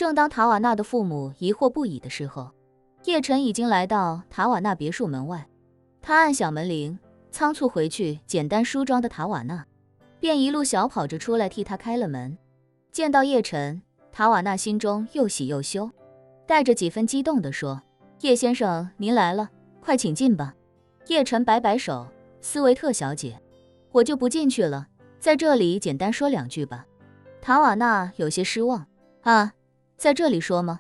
正当塔瓦纳的父母疑惑不已的时候，叶晨已经来到塔瓦纳别墅门外。他按响门铃，仓促回去简单梳妆的塔瓦纳便一路小跑着出来替他开了门。见到叶晨，塔瓦纳心中又喜又羞，带着几分激动地说：“叶先生，您来了，快请进吧。”叶晨摆摆手：“斯维特小姐，我就不进去了，在这里简单说两句吧。”塔瓦纳有些失望：“啊，在这里说吗？”“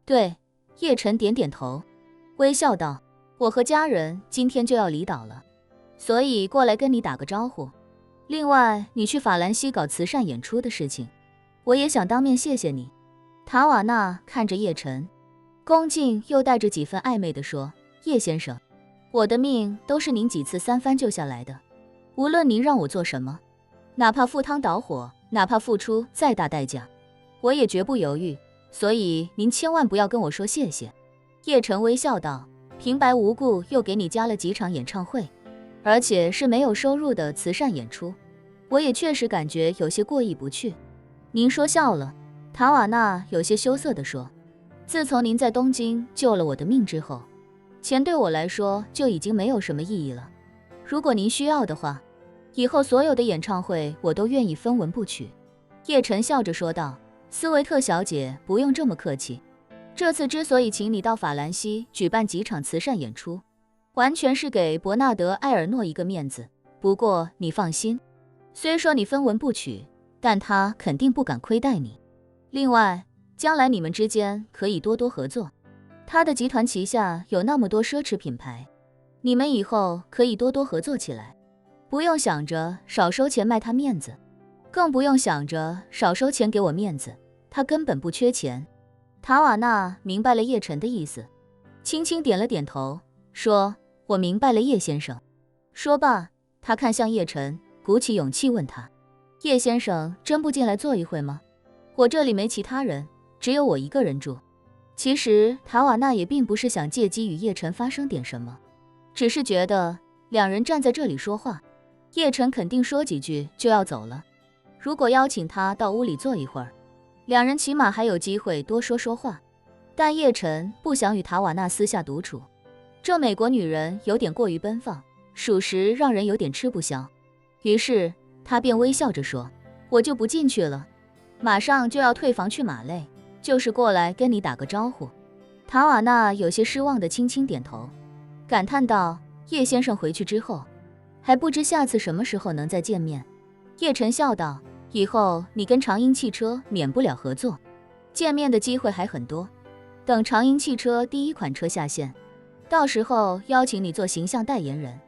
对。”叶晨点点头，微笑道：“我和家人今天就要离岛了，所以过来跟你打个招呼。另外，你去法兰西搞慈善演出的事情，我也想当面谢谢你。”塔瓦纳看着叶晨，恭敬又带着几分暧昧地说：“叶先生，我的命都是您几次三番救下来的，无论您让我做什么，哪怕赴汤蹈火，哪怕付出再大代价，我也绝不犹豫，所以您千万不要跟我说谢谢。”叶晨微笑道：“平白无故又给你加了几场演唱会，而且是没有收入的慈善演出，我也确实感觉有些过意不去。”“您说笑了。”塔瓦纳有些羞涩地说，“自从您在东京救了我的命之后，钱对我来说就已经没有什么意义了。如果您需要的话，以后所有的演唱会我都愿意分文不取。”叶晨笑着说道：“斯维特小姐，不用这么客气。这次之所以请你到法兰西举办几场慈善演出，完全是给伯纳德·埃尔诺一个面子。不过你放心，虽说你分文不取，但他肯定不敢亏待你。另外，将来你们之间可以多多合作。他的集团旗下有那么多奢侈品牌，你们以后可以多多合作起来。不用想着少收钱卖他面子，更不用想着少收钱给我面子，他根本不缺钱。”塔瓦纳明白了叶晨的意思，轻轻点了点头，说：“我明白了，叶先生。”说罢，他看向叶晨，鼓起勇气问他：“叶先生真不进来坐一会吗？我这里没其他人，只有我一个人住。”其实塔瓦纳也并不是想借机与叶晨发生点什么，只是觉得两人站在这里说话，叶晨肯定说几句就要走了，如果邀请他到屋里坐一会儿，两人起码还有机会多说说话。但叶晨不想与塔瓦纳私下独处，这美国女人有点过于奔放，属实让人有点吃不消。于是他便微笑着说：“我就不进去了，马上就要退房去马累，就是过来跟你打个招呼。”塔瓦纳有些失望地轻轻点头，感叹道：“叶先生回去之后，还不知下次什么时候能再见面。”叶晨笑道：“以后你跟长鹰汽车免不了合作，见面的机会还很多。等长鹰汽车第一款车下线，到时候邀请你做形象代言人。”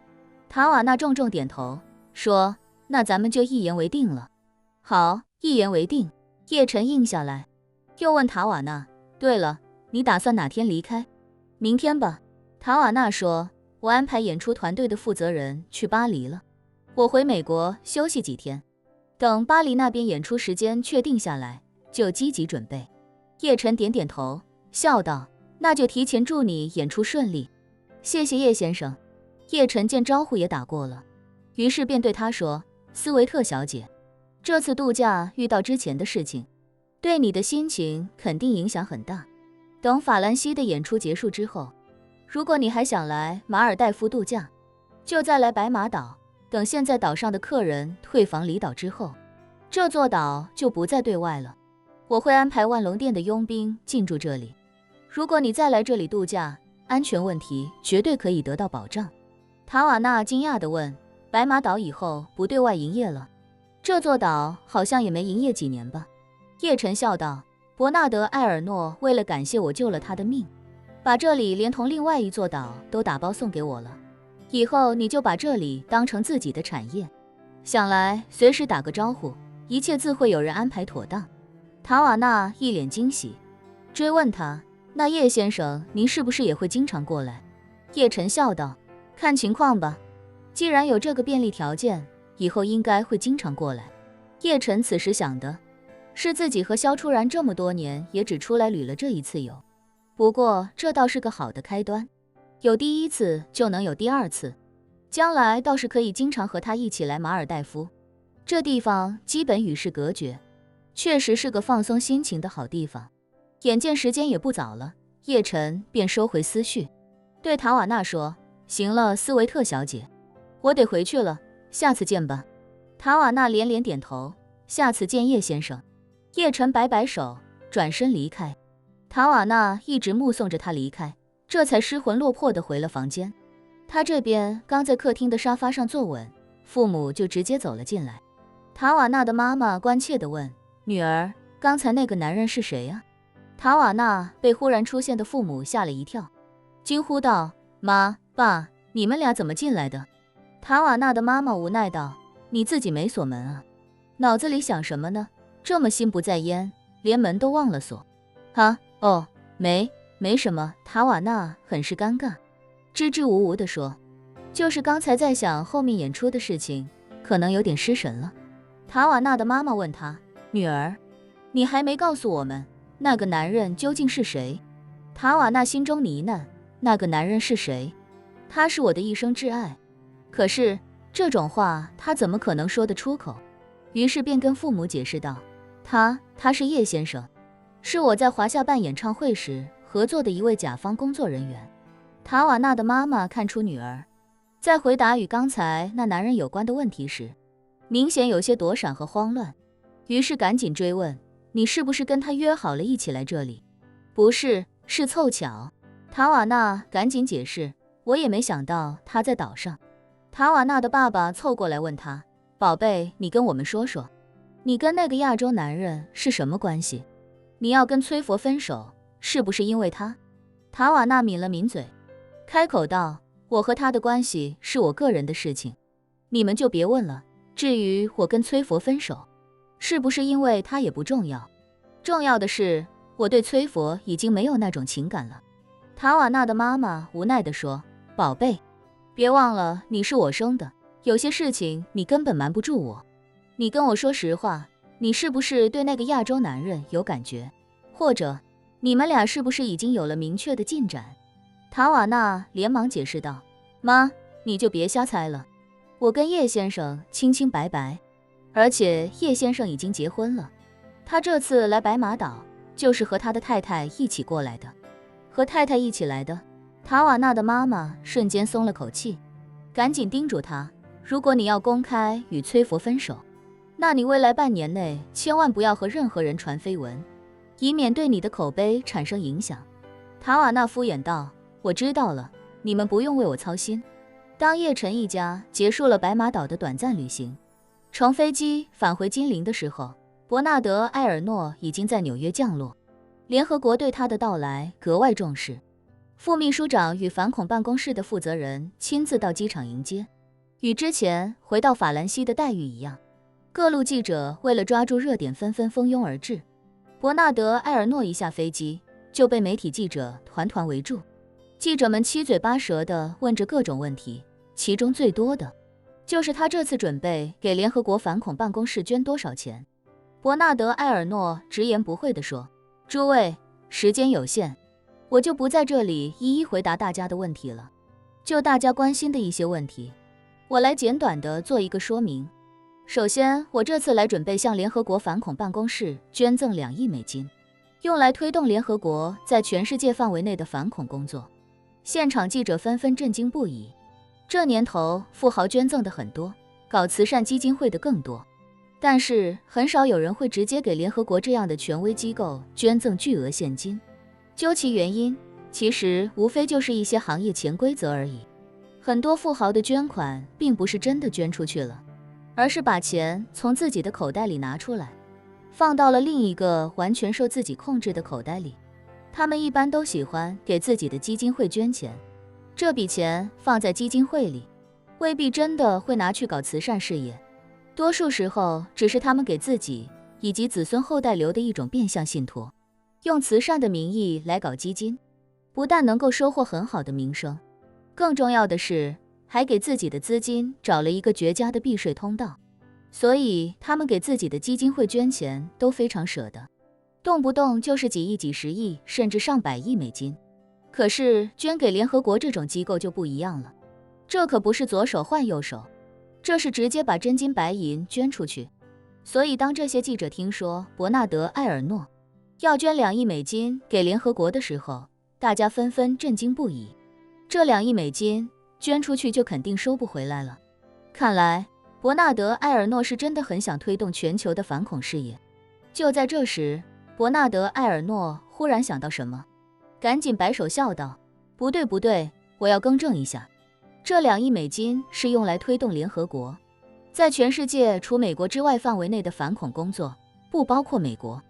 塔瓦纳重重点头，说：“那咱们就一言为定了。”“好，一言为定。”叶晨应下来，又问塔瓦纳：“对了，你打算哪天离开？”“明天吧。”塔瓦纳说：“我安排演出团队的负责人去巴黎了，我回美国休息几天，等巴黎那边演出时间确定下来，就积极准备。”叶晨点点头，笑道：“那就提前祝你演出顺利。”“谢谢叶先生。”叶晨见招呼也打过了，于是便对他说：“斯维特小姐，这次度假遇到之前的事情，对你的心情肯定影响很大。等法兰西的演出结束之后，如果你还想来马尔代夫度假，就再来白马岛。等现在岛上的客人退房离岛之后，这座岛就不再对外了。我会安排万龙殿的佣兵进驻这里。如果你再来这里度假，安全问题绝对可以得到保障。”塔瓦纳惊讶地问：“白马岛以后不对外营业了？这座岛好像也没营业几年吧？”叶晨笑道：“伯纳德·埃尔诺为了感谢我救了他的命，把这里连同另外一座岛都打包送给我了。以后你就把这里当成自己的产业，想来随时打个招呼，一切自会有人安排妥当。”塔瓦纳一脸惊喜，追问他：“那叶先生您是不是也会经常过来？”叶晨笑道：“看情况吧，既然有这个便利条件，以后应该会经常过来。”叶晨此时想的是自己和萧初然这么多年也只出来旅了这一次游，不过这倒是个好的开端，有第一次就能有第二次，将来倒是可以经常和他一起来马尔代夫。这地方基本与世隔绝，确实是个放松心情的好地方。眼见时间也不早了，叶晨便收回思绪，对塔瓦纳说：“行了，斯维特小姐，我得回去了，下次见吧。”塔瓦纳连连点头，下次见叶先生。叶晨摆摆手，转身离开。塔瓦纳一直目送着他离开，这才失魂落魄地回了房间。他这边刚在客厅的沙发上坐稳，父母就直接走了进来。塔瓦纳的妈妈关切地问：“女儿，刚才那个男人是谁呀？”塔瓦纳被忽然出现的父母吓了一跳，惊呼道：“妈，爸，你们俩怎么进来的？”塔瓦纳的妈妈无奈道：“你自己没锁门啊？脑子里想什么呢？这么心不在焉，连门都忘了锁。”“啊，哦，没什么。”塔瓦纳很是尴尬，支支吾吾地说：“就是刚才在想后面演出的事情，可能有点失神了。”塔瓦纳的妈妈问他：“女儿，你还没告诉我们，那个男人究竟是谁？”塔瓦纳心中呢喃：“那个男人是谁？他是我的一生挚爱。”可是这种话他怎么可能说得出口？于是便跟父母解释道：“他是叶先生，是我在华夏办演唱会时合作的一位甲方工作人员。”塔瓦纳的妈妈看出女儿在回答与刚才那男人有关的问题时，明显有些躲闪和慌乱，于是赶紧追问：“你是不是跟他约好了一起来这里？”“不是，是凑巧。”塔瓦纳赶紧解释：“我也没想到他在岛上。”塔瓦纳的爸爸凑过来问他：“宝贝，你跟我们说说，你跟那个亚洲男人是什么关系？你要跟崔佛分手，是不是因为他？”塔瓦纳抿了抿嘴，开口道：“我和他的关系是我个人的事情，你们就别问了。至于我跟崔佛分手，是不是因为他也不重要，重要的是我对崔佛已经没有那种情感了。”塔瓦纳的妈妈无奈地说：“宝贝，别忘了你是我生的，有些事情你根本瞒不住我。你跟我说实话，你是不是对那个亚洲男人有感觉？或者你们俩是不是已经有了明确的进展？”塔瓦纳连忙解释道：“妈，你就别瞎猜了，我跟叶先生清清白白，而且叶先生已经结婚了。他这次来白马岛就是和他的太太一起过来的。”“和太太一起来的？”塔瓦纳的妈妈瞬间松了口气，赶紧叮嘱他：“如果你要公开与崔佛分手，那你未来半年内千万不要和任何人传绯闻，以免对你的口碑产生影响。”塔瓦纳敷衍道：“我知道了，你们不用为我操心。”当叶晨一家结束了白马岛的短暂旅行，乘飞机返回金陵的时候，伯纳德·埃尔诺已经在纽约降落。联合国对他的到来格外重视，副秘书长与反恐办公室的负责人亲自到机场迎接。与之前回到法兰西的待遇一样，各路记者为了抓住热点纷纷蜂拥而至。伯纳德·埃尔诺一下飞机就被媒体记者团团围住，记者们七嘴八舌地问着各种问题，其中最多的就是他这次准备给联合国反恐办公室捐多少钱。伯纳德·埃尔诺直言不讳地说：“诸位，时间有限，我就不在这里一一回答大家的问题了，就大家关心的一些问题，我来简短地做一个说明。首先，我这次来准备向联合国反恐办公室捐赠2亿美金，用来推动联合国在全世界范围内的反恐工作。”现场记者纷纷震惊不已，这年头富豪捐赠的很多，搞慈善基金会的更多，但是很少有人会直接给联合国这样的权威机构捐赠巨额现金。究其原因，其实无非就是一些行业潜规则而已。很多富豪的捐款并不是真的捐出去了，而是把钱从自己的口袋里拿出来，放到了另一个完全受自己控制的口袋里。他们一般都喜欢给自己的基金会捐钱，这笔钱放在基金会里，未必真的会拿去搞慈善事业，多数时候只是他们给自己以及子孙后代留的一种变相信托。用慈善的名义来搞基金，不但能够收获很好的名声，更重要的是还给自己的资金找了一个绝佳的避税通道。所以他们给自己的基金会捐钱都非常舍得，动不动就是几亿、几十亿，甚至上百亿美金。可是捐给联合国这种机构就不一样了，这可不是左手换右手，这是直接把真金白银捐出去。所以当这些记者听说伯纳德·埃尔诺要捐$2亿给联合国的时候，大家纷纷震惊不已。这$2亿捐出去就肯定收不回来了。看来伯纳德·埃尔诺是真的很想推动全球的反恐事业。就在这时，伯纳德·埃尔诺忽然想到什么，赶紧摆手笑道：“不对不对，我要更正一下，这$2亿是用来推动联合国在全世界除美国之外范围内的反恐工作，不包括美国。”